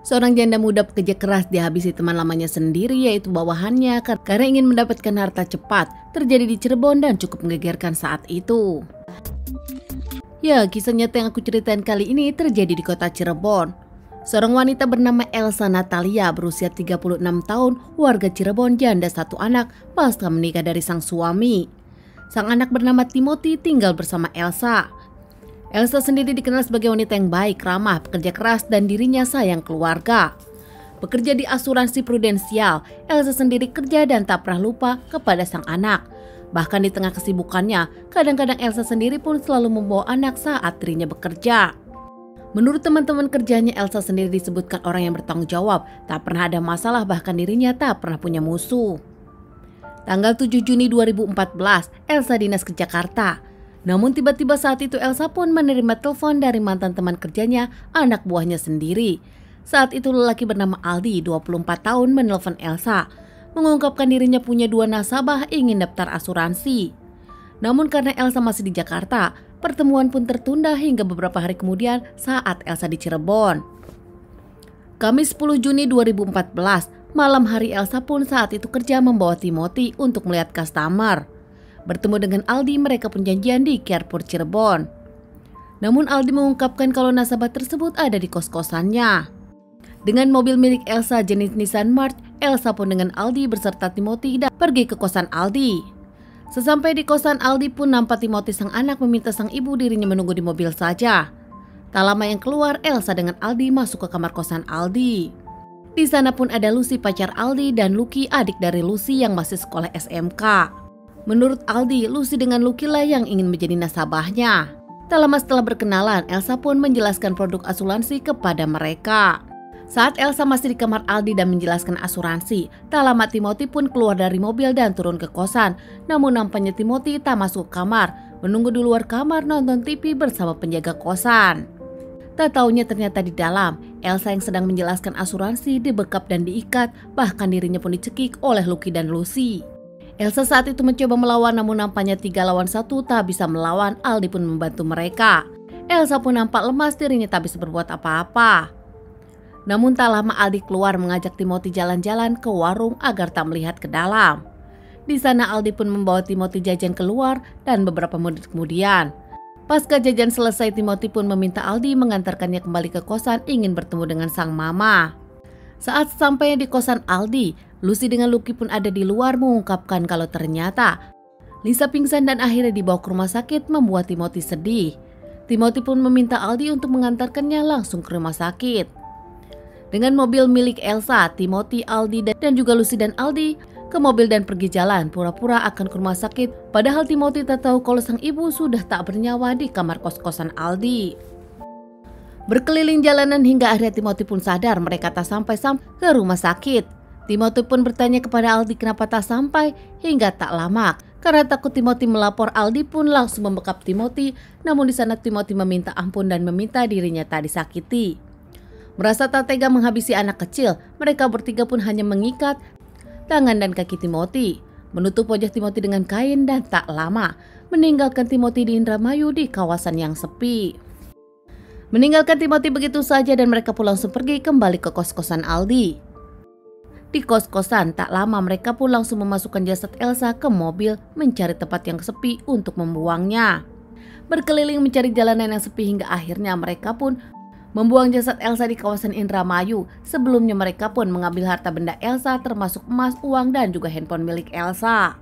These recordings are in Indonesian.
Seorang janda muda pekerja keras dihabisi teman lamanya sendiri yaitu bawahannya karena ingin mendapatkan harta cepat. Terjadi di Cirebon dan cukup menggegerkan saat itu. Ya, kisah nyata yang aku ceritain kali ini terjadi di kota Cirebon. Seorang wanita bernama Elsa Natalia berusia 36 tahun, warga Cirebon, janda satu anak pasca menikah dari sang suami. Sang anak bernama Timothy tinggal bersama Elsa. Elsa sendiri dikenal sebagai wanita yang baik, ramah, pekerja keras, dan dirinya sayang keluarga. Bekerja di asuransi prudensial, Elsa sendiri kerja dan tak pernah lupa kepada sang anak. Bahkan di tengah kesibukannya, kadang-kadang Elsa sendiri pun selalu membawa anak saat dirinya bekerja. Menurut teman-teman kerjanya, Elsa sendiri disebutkan orang yang bertanggung jawab, tak pernah ada masalah, bahkan dirinya tak pernah punya musuh. Tanggal 7 Juni 2014, Elsa dinas ke Jakarta. Namun tiba-tiba saat itu Elsa pun menerima telepon dari mantan teman kerjanya, anak buahnya sendiri. Saat itu lelaki bernama Aldi, 24 tahun, menelpon Elsa, mengungkapkan dirinya punya 2 nasabah ingin daftar asuransi. Namun karena Elsa masih di Jakarta, pertemuan pun tertunda hingga beberapa hari kemudian saat Elsa di Cirebon. Kamis 10 Juni 2014, malam hari Elsa pun saat itu kerja membawa Timothy untuk melihat customer. Bertemu dengan Aldi, mereka pun janjian di Carrefour Cirebon. Namun Aldi mengungkapkan kalau nasabah tersebut ada di kos-kosannya. Dengan mobil milik Elsa jenis Nissan March, Elsa pun dengan Aldi beserta Timothy dan pergi ke kosan Aldi. Sesampai di kosan Aldi pun nampak Timothy sang anak meminta sang ibu dirinya menunggu di mobil saja. Tak lama yang keluar, Elsa dengan Aldi masuk ke kamar kosan Aldi. Di sana pun ada Lucy pacar Aldi dan Lucky adik dari Lucy yang masih sekolah SMK. Menurut Aldi, Lucy dengan Lucky lah yang ingin menjadi nasabahnya. Tak lama setelah berkenalan, Elsa pun menjelaskan produk asuransi kepada mereka. Saat Elsa masih di kamar Aldi dan menjelaskan asuransi, tak lama Timothy pun keluar dari mobil dan turun ke kosan. Namun nampaknya Timothy tak masuk ke kamar, menunggu di luar kamar nonton TV bersama penjaga kosan. Tak taunya ternyata di dalam, Elsa yang sedang menjelaskan asuransi dibekap dan diikat, bahkan dirinya pun dicekik oleh Lucky dan Lucy. Elsa saat itu mencoba melawan, namun nampaknya 3 lawan 1 tak bisa melawan. Aldi pun membantu mereka. Elsa pun nampak lemas, dirinya tak bisa berbuat apa-apa. Namun tak lama Aldi keluar mengajak Timothy jalan-jalan ke warung agar tak melihat ke dalam. Di sana Aldi pun membawa Timothy jajan keluar dan beberapa menit kemudian, pasca jajan selesai, Timothy pun meminta Aldi mengantarkannya kembali ke kosan, ingin bertemu dengan sang mama. Saat sampai di kosan Aldi, Lucy dengan Lucky pun ada di luar mengungkapkan kalau ternyata Lisa pingsan dan akhirnya dibawa ke rumah sakit, membuat Timothy sedih. Timothy pun meminta Aldi untuk mengantarkannya langsung ke rumah sakit. Dengan mobil milik Elsa, Timothy, Aldi dan juga Lucy dan Aldi ke mobil dan pergi jalan pura-pura akan ke rumah sakit. Padahal Timothy tak tahu kalau sang ibu sudah tak bernyawa di kamar kos-kosan Aldi. Berkeliling jalanan hingga akhirnya Timothy pun sadar mereka tak sampai ke rumah sakit. Timothy pun bertanya kepada Aldi kenapa tak sampai, hingga tak lama. Karena takut Timothy melapor, Aldi pun langsung membekap Timothy. Namun di sana Timothy meminta ampun dan meminta dirinya tak disakiti. Merasa tak tega menghabisi anak kecil, mereka bertiga pun hanya mengikat tangan dan kaki Timothy, menutup wajah Timothy dengan kain, dan tak lama meninggalkan Timothy di Indramayu di kawasan yang sepi. Meninggalkan Timothy begitu saja dan mereka pun langsung pergi kembali ke kos-kosan Aldi. Di kos-kosan tak lama mereka pun langsung memasukkan jasad Elsa ke mobil, mencari tempat yang sepi untuk membuangnya. Berkeliling mencari jalanan yang sepi hingga akhirnya mereka pun membuang jasad Elsa di kawasan Indramayu. Sebelumnya mereka pun mengambil harta benda Elsa termasuk emas, uang dan juga handphone milik Elsa.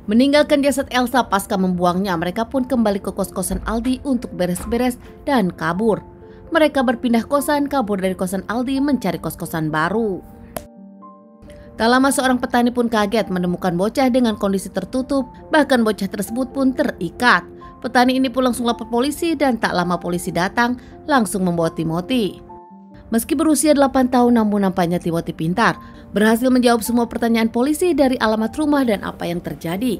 Meninggalkan jasad Elsa pasca membuangnya, mereka pun kembali ke kos-kosan Aldi untuk beres-beres dan kabur. Mereka berpindah kosan, kabur dari kosan Aldi mencari kos-kosan baru. Tak lama seorang petani pun kaget menemukan bocah dengan kondisi tertutup, bahkan bocah tersebut pun terikat. Petani ini pun langsung lapor polisi dan tak lama polisi datang langsung membawa Timothy. Meski berusia 8 tahun namun nampaknya Timothy pintar, berhasil menjawab semua pertanyaan polisi dari alamat rumah dan apa yang terjadi.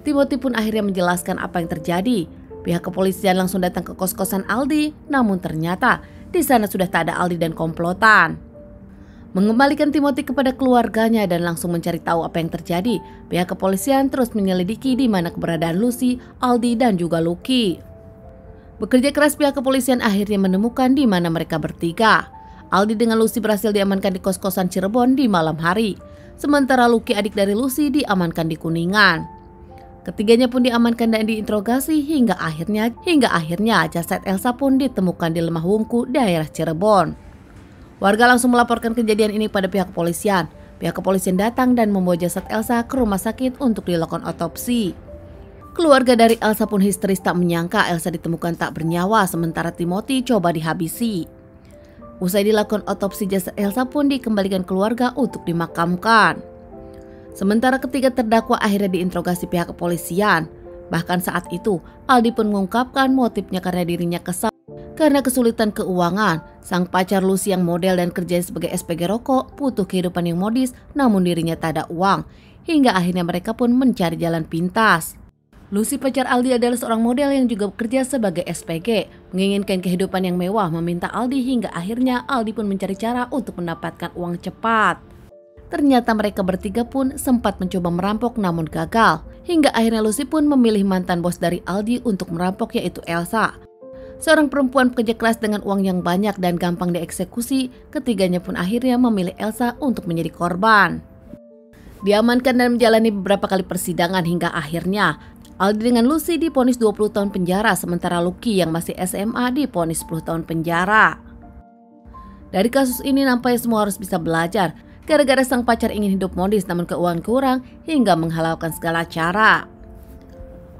Timothy pun akhirnya menjelaskan apa yang terjadi. Pihak kepolisian langsung datang ke kos-kosan Aldi, namun ternyata di sana sudah tak ada Aldi dan komplotan. Mengembalikan Timothy kepada keluarganya dan langsung mencari tahu apa yang terjadi. Pihak kepolisian terus menyelidiki di mana keberadaan Lucy, Aldi dan juga Lucky. Bekerja keras pihak kepolisian akhirnya menemukan di mana mereka bertiga. Aldi dengan Lucy berhasil diamankan di kos-kosan Cirebon di malam hari. Sementara Lucky, adik dari Lucy, diamankan di Kuningan. Ketiganya pun diamankan dan diinterogasi hingga akhirnya jasad Elsa pun ditemukan di Lemah Wungku, daerah Cirebon. Warga langsung melaporkan kejadian ini pada pihak kepolisian. Pihak kepolisian datang dan membawa jasad Elsa ke rumah sakit untuk dilakukan otopsi. Keluarga dari Elsa pun histeris tak menyangka Elsa ditemukan tak bernyawa sementara Timothy coba dihabisi. Usai dilakukan otopsi, jasad Elsa pun dikembalikan keluarga untuk dimakamkan. Sementara ketiga terdakwa akhirnya diinterogasi pihak kepolisian. Bahkan saat itu, Aldi pun mengungkapkan motifnya karena dirinya kesal karena kesulitan keuangan. Sang pacar Lucy yang model dan kerja sebagai SPG rokok butuh kehidupan yang modis, namun dirinya tak ada uang. Hingga akhirnya mereka pun mencari jalan pintas. Lucy, pacar Aldi, adalah seorang model yang juga bekerja sebagai SPG, menginginkan kehidupan yang mewah, meminta Aldi hingga akhirnya Aldi pun mencari cara untuk mendapatkan uang cepat. Ternyata mereka bertiga pun sempat mencoba merampok namun gagal. Hingga akhirnya Lucy pun memilih mantan bos dari Aldi untuk merampok, yaitu Elsa. Seorang perempuan pekerja keras dengan uang yang banyak dan gampang dieksekusi, ketiganya pun akhirnya memilih Elsa untuk menjadi korban. Diamankan dan menjalani beberapa kali persidangan hingga akhirnya Aldi dengan Lucy divonis 20 tahun penjara, sementara Lucky yang masih SMA divonis 10 tahun penjara. Dari kasus ini nampaknya semua harus bisa belajar, gara-gara sang pacar ingin hidup modis namun keuangan kurang hingga menghalalkan segala cara.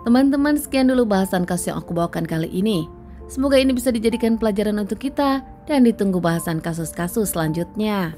Teman-teman, sekian dulu bahasan kasus yang aku bawakan kali ini. Semoga ini bisa dijadikan pelajaran untuk kita dan ditunggu bahasan kasus-kasus selanjutnya.